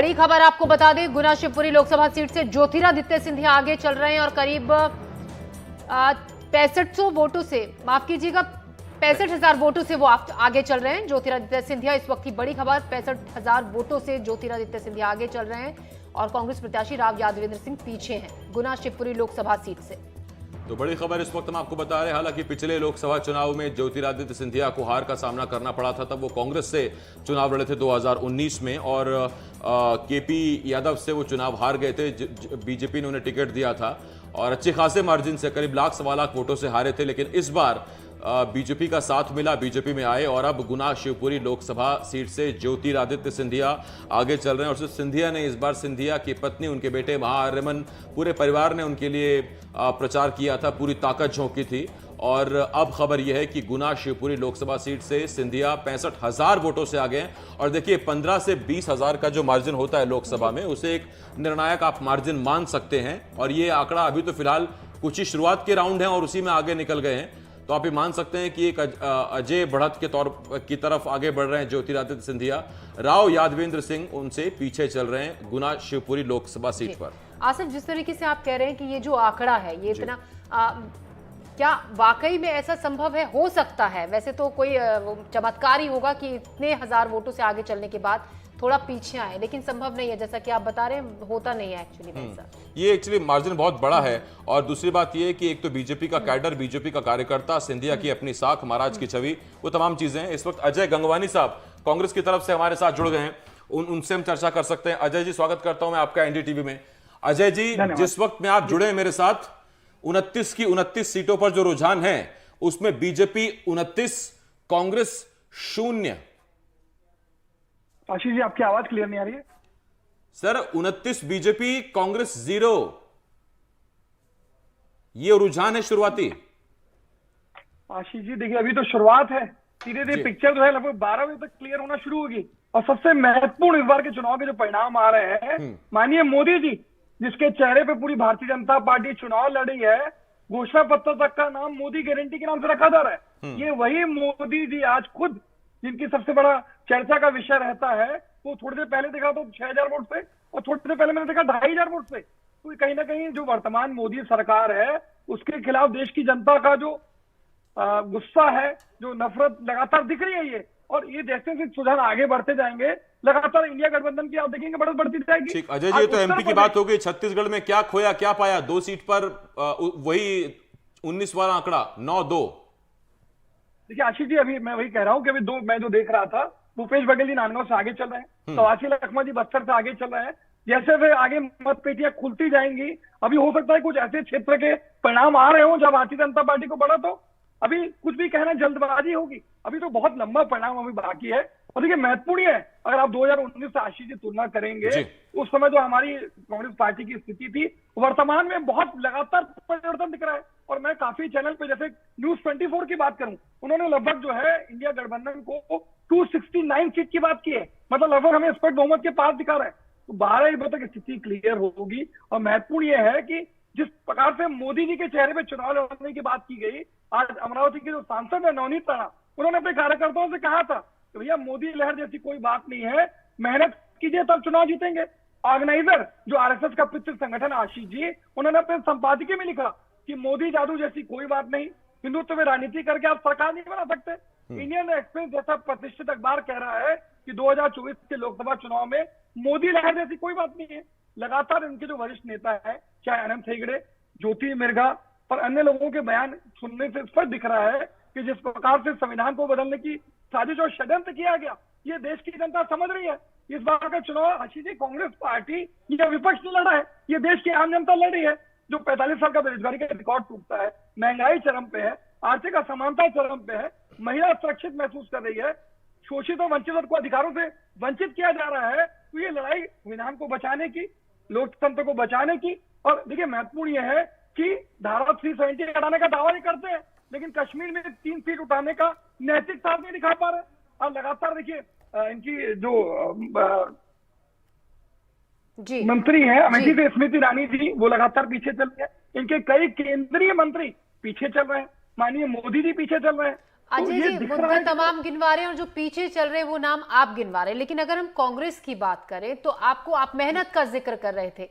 बड़ी खबर आपको बता दें, गुना शिवपुरी लोकसभा सीट से ज्योतिरादित्य सिंधिया आगे चल रहे हैं और करीब 6500 वोटों से, माफ कीजिएगा 65,000 वोटों से वो आगे चल रहे हैं ज्योतिरादित्य सिंधिया। इस वक्त की बड़ी खबर, 65,000 वोटों से ज्योतिरादित्य सिंधिया आगे चल रहे हैं और कांग्रेस प्रत्याशी राव यादवेंद्र सिंह पीछे हैं गुना शिवपुरी लोकसभा सीट से। तो बड़ी खबर इस वक्त हम आपको बता रहे हैं, हालांकि पिछले लोकसभा चुनाव में ज्योतिरादित्य सिंधिया को हार का सामना करना पड़ा था। तब वो कांग्रेस से चुनाव लड़े थे 2019 में और केपी यादव से वो चुनाव हार गए थे। बीजेपी ने उन्हें टिकट दिया था और अच्छे खासे मार्जिन से, करीब लाख सवा लाख वोटों से हारे थे। लेकिन इस बार बीजेपी का साथ मिला, बीजेपी में आए और अब गुना शिवपुरी लोकसभा सीट से ज्योतिरादित्य सिंधिया आगे चल रहे हैं। और सिर्फ सिंधिया ने, इस बार सिंधिया की पत्नी, उनके बेटे महाआर्यमन, पूरे परिवार ने उनके लिए प्रचार किया था, पूरी ताकत झोंकी थी। और अब खबर यह है कि गुना शिवपुरी लोकसभा सीट से सिंधिया 65,000 वोटों से आगे हैं। और देखिए 15 से 20,000 का जो मार्जिन होता है लोकसभा में, उसे एक निर्णायक आप मार्जिन मान सकते हैं। और ये आंकड़ा अभी तो फिलहाल कुछ ही शुरुआत के राउंड हैं और उसी में आगे निकल गए हैं। तो आप ये मान सकते हैं कि एक अजय बढ़त के तौर की तरफ आगे बढ़ रहे हैं ज्योतिरादित्य सिंधिया। राव यादवेंद्र सिंह उनसे पीछे चल रहे हैं गुना शिवपुरी लोकसभा सीट पर। आसिफ, जिस तरीके से आप कह रहे हैं कि ये जो आंकड़ा है ये इतना, क्या वाकई में ऐसा संभव है? हो सकता है, वैसे तो कोई चमत्कार ही होगा कि इतने हजार वोटों से आगे चलने के बाद थोड़ा पीछे आए, लेकिन संभव नहीं है, जैसा कि आप बता रहे हैं, होता नहीं है एक्चुअली। ये एक्चुअली मार्जिन बहुत बड़ा है। और दूसरी बात ये है कि एक तो बीजेपी का कैडर, बीजेपी का कार्यकर्ता, सिंधिया की अपनी साख, महाराज की छवि, वो तमाम चीजें हैं। इस वक्त अजय गंगवानी साहब कांग्रेस की तरफ से हमारे साथ जुड़ गए हैं, उनसे हम चर्चा कर सकते हैं। अजय जी, स्वागत करता हूं मैं आपका एनडीटीवी में। अजय जी, जिस वक्त में आप जुड़े हैं मेरे साथ, 29 की 29 सीटों पर जो रुझान है उसमें बीजेपी 29, कांग्रेस 0। आशीष जी, आपकी आवाज क्लियर नहीं आ रही है सर। 29 बीजेपी, कांग्रेस 0, ये रुझान है शुरुआती। आशीष जी देखिए, अभी तो शुरुआत है, धीरे धीरे पिक्चर जो है लगभग 12 बजे तक क्लियर होना शुरू होगी। और सबसे महत्वपूर्ण इस बार के चुनाव के जो परिणाम आ रहे हैं, माननीय मोदी जी, जिसके चेहरे पे पूरी भारतीय जनता पार्टी चुनाव लड़ी है, घोषणा पत्र तक का नाम मोदी गारंटी के नाम से रखा जा रहा है। ये वही मोदी जी आज खुद, जिनकी सबसे बड़ा चर्चा का विषय रहता है, वो थोड़ी देर पहले देखा तो 6,000 वोट से, और थोड़ी देर पहले मैंने देखा 2,500 वोट से। तो कहीं ना कहीं जो वर्तमान मोदी सरकार है उसके खिलाफ देश की जनता का जो गुस्सा है, जो नफरत लगातार दिख रही है ये। और ये जैसे जैसे सुधार आगे बढ़ते जाएंगे, लगातार इंडिया गठबंधन की आप देखेंगे बढ़त बढ़ती जाएगी। ठीक, अजय जी, तो एमपी की बात हो गई। छत्तीसगढ़ में क्या खोया क्या पाया? 2 सीट पर वही 19 वाला आंकड़ा, 9-2। देखिए आशीष जी, अभी मैं वही कह रहा हूं कि अभी मैं जो देख रहा था, भूपेश बघेल जी नांदगांव से आगे चल रहे हैं, कवासी लखमा जी बस्तर से आगे चल रहे हैं। जैसे वे आगे मतपेटियां खुलती जाएंगी, अभी हो सकता है कुछ ऐसे क्षेत्र के परिणाम आ रहे हो जब भारतीय जनता पार्टी को बढ़ा, तो अभी कुछ भी कहना जल्दबाजी होगी। अभी तो बहुत लंबा परिणाम अभी बाकी है। और देखिए महत्वपूर्ण है, अगर आप 2019 से आशीष जी तुलना करेंगे, उस समय जो हमारी कांग्रेस पार्टी की स्थिति थी, वर्तमान में बहुत लगातार परिवर्तन दिख रहा है। और मैं काफी चैनल पे, जैसे न्यूज 24 की बात करूं, उन्होंने लगभग जो है इंडिया गठबंधन को 269 सीट की बात की है, मतलब लगभग हमें स्पष्ट बहुमत के पास दिखा रहा है। तो 12 बजे तक स्थिति क्लियर होगी। और महत्वपूर्ण यह है कि जिस प्रकार से मोदी जी के चेहरे पे चुनाव लड़ने की बात की गई, आज अमरावती के जो सांसद है नवनीत राणा, उन्होंने अपने कार्यकर्ताओं से कहा था कि भैया मोदी लहर जैसी कोई बात नहीं है, मेहनत कीजिए तब चुनाव जीतेंगे। ऑर्गेनाइजर जो आरएसएस का पितृ संगठन आशीष जी, उन्होंने अपने संपादकीय में लिखा कि मोदी जादू जैसी कोई बात नहीं, हिंदुत्व में राजनीति करके आप सरकार नहीं बना सकते। इंडियन एक्सप्रेस जैसा प्रतिष्ठित अखबार कह रहा है कि 2024 के लोकसभा चुनाव में मोदी लहर जैसी कोई बात नहीं है। लगातार इनके जो वरिष्ठ नेता है, चाहे अनंत हेगड़े, ज्योति मिर्गा और अन्य लोगों के बयान सुनने से स्पष्ट दिख रहा है कि जिस प्रकार से संविधान को बदलने की साजिश और षड्यंत्र किया गया, ये देश की जनता समझ रही है। इस बार का चुनाव आशीष जी कांग्रेस पार्टी या विपक्ष ने लड़ा है, ये देश की आम जनता लड़ रही है। जो 45 साल का बेरोजगारी का रिकॉर्ड टूटता है, महंगाई चरम पे है, आर्थिक असमानता चरम पे है, महिला सुरक्षित महसूस कर रही है, शोषित और वंचित को अधिकारों से वंचित किया जा रहा है। तो ये लड़ाई संविधान को बचाने की, लोकतंत्र को बचाने की। और देखिए महत्वपूर्ण यह है कि धारा 370 हटाने का दावा नहीं करते हैं, लेकिन कश्मीर में 3 सीट उठाने का नैतिक साथ नहीं दिखा पा रहे। और लगातार देखिए इनकी जो मंत्री है अमेठी से स्मृति ईरानी जी, वो लगातार पीछे चल रहे हैं। इनके कई केंद्रीय मंत्री पीछे चल रहे हैं, माननीय मोदी जी पीछे चल रहे हैं। अजय ये जी, दिख रहा मुद्दे है तमाम गिनवा रहे हैं और जो पीछे चल रहे हैं वो नाम आप गिनवा रहे हैं, लेकिन अगर हम कांग्रेस की बात करें तो आप मेहनत का जिक्र कर रहे थे।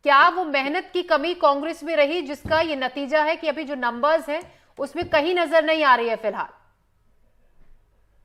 क्या वो मेहनत की कमी कांग्रेस में रही जिसका ये नतीजा है कि अभी जो नंबर्स हैं उसमें कहीं नजर नहीं आ रही है फिलहाल?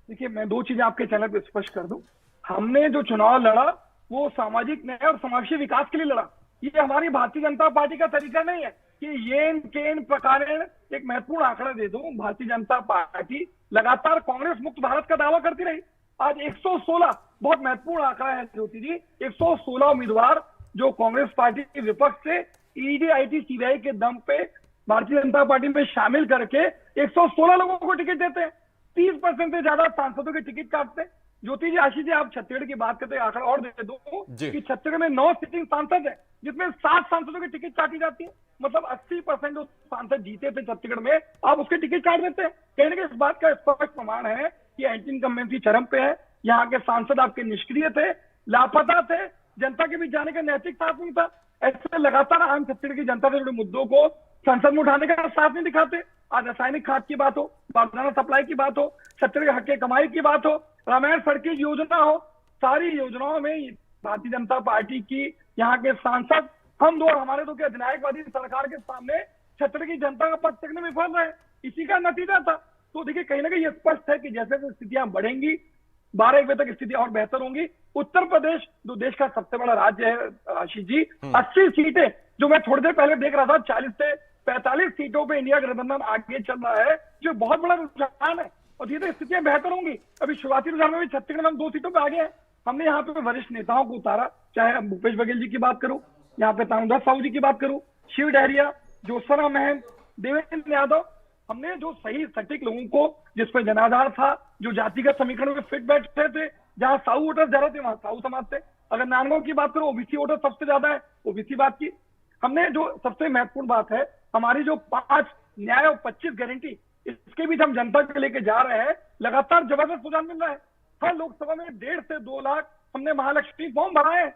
देखिए, मैं दो चीजें आपके चैनल पे स्पष्ट कर दूं। हमने जो चुनाव लड़ा वो सामाजिक न्याय और समावेशी विकास के लिए लड़ा। ये हमारी भारतीय जनता पार्टी का तरीका नहीं है कि येन केन प्रकारेण एक महत्वपूर्ण आंकड़ा दे दूं। भारतीय जनता पार्टी लगातार कांग्रेस मुक्त भारत का दावा करती रही। आज 116 बहुत महत्वपूर्ण आंकड़ा है ज्योति जी, 116 उम्मीदवार जो कांग्रेस पार्टी के विपक्ष से ईडी आईटी सीबीआई के दम पे भारतीय जनता पार्टी में शामिल करके 116 लोगों को टिकट देते हैं। 30% से ज्यादा सांसदों के टिकट काटते हैं। ज्योति जी, आशीष जी, आप छत्तीसगढ़ की बात करते हैं, आंकड़ा और दे दो कि छत्तीसगढ़ में 9 सिटिंग सांसद है जिसमें 7 सांसदों की टिकट काटी जाती है। मतलब 80% जो सांसद जीते थे छत्तीसगढ़ में, आप उसके टिकट काट देते हैं। कहीं ना कहीं इस बात का स्पष्ट प्रमाण है कि एंटी इनकम्बेंसी चरम पे है। यहाँ के सांसद आपके निष्क्रिय थे, लापता थे, जनता के बीच जाने का नैतिक साथ नहीं था। ऐसे लगातार आम छत्तीसगढ़ की जनता से जुड़े मुद्दों को संसद में उठाने का साथ नहीं दिखाते। आज रासायनिक खाद की बात हो, बारदाना सप्लाई की बात हो, छत्तीसगढ़ के हक के कमाई की बात हो, रामायण सड़कें योजना हो, सारी योजनाओं में भारतीय जनता पार्टी की यहाँ के सांसद हम दो और हमारे दो के अधिनायकवादी सरकार के सामने छत्तीसगढ़ की जनता का पक्ष रखने में विफल रहे। इसी का नतीजा था। तो देखिए, कहीं ना कहीं ये स्पष्ट है कि जैसे जैसे स्थितियां बढ़ेंगी 12 बजे तक स्थिति और बेहतर होंगी। उत्तर प्रदेश जो देश का सबसे बड़ा राज्य है आशीष जी, 80 सीटें जो मैं थोड़ी देर पहले देख रहा था, 40 से 45 सीटों पे इंडिया गठबंधन आगे चल रहा है, जो बहुत बड़ा रुझान है और धीरे धीरे स्थितियां बेहतर होंगी। अभी शुरुआती रुझान में भी छत्तीसगढ़ में हम 2 सीटों पे आगे हैं। हमने यहाँ पे वरिष्ठ नेताओं को उतारा, चाहे अब भूपेश बघेल जी की बात करूं, यहाँ पे तानुदास साहू जी की बात करूं, शिव डहरिया, ज्योत्सना महंत, देवेंद्र यादव, हमने जो सही सटीक लोगों को जिसपे जनाधार था, जो जातिगत समीकरण में फिट बैठते थे, जहां साहू वोटर्स ज्यादा थे वहां साहू समाज थे। अगर नानगांव की बात करो, ओबीसी वोटर सबसे ज्यादा है, ओबीसी बात की। हमने जो सबसे महत्वपूर्ण बात है, हमारी जो 5 न्याय और 25 गारंटी, इसके बीच हम जनता को लेके जा रहे हैं। लगातार जबरदस्त रुझान मिल रहा है। हर लोकसभा में 1.5 से 2 लाख हमने महालक्ष्मी फॉर्म भराए हैं।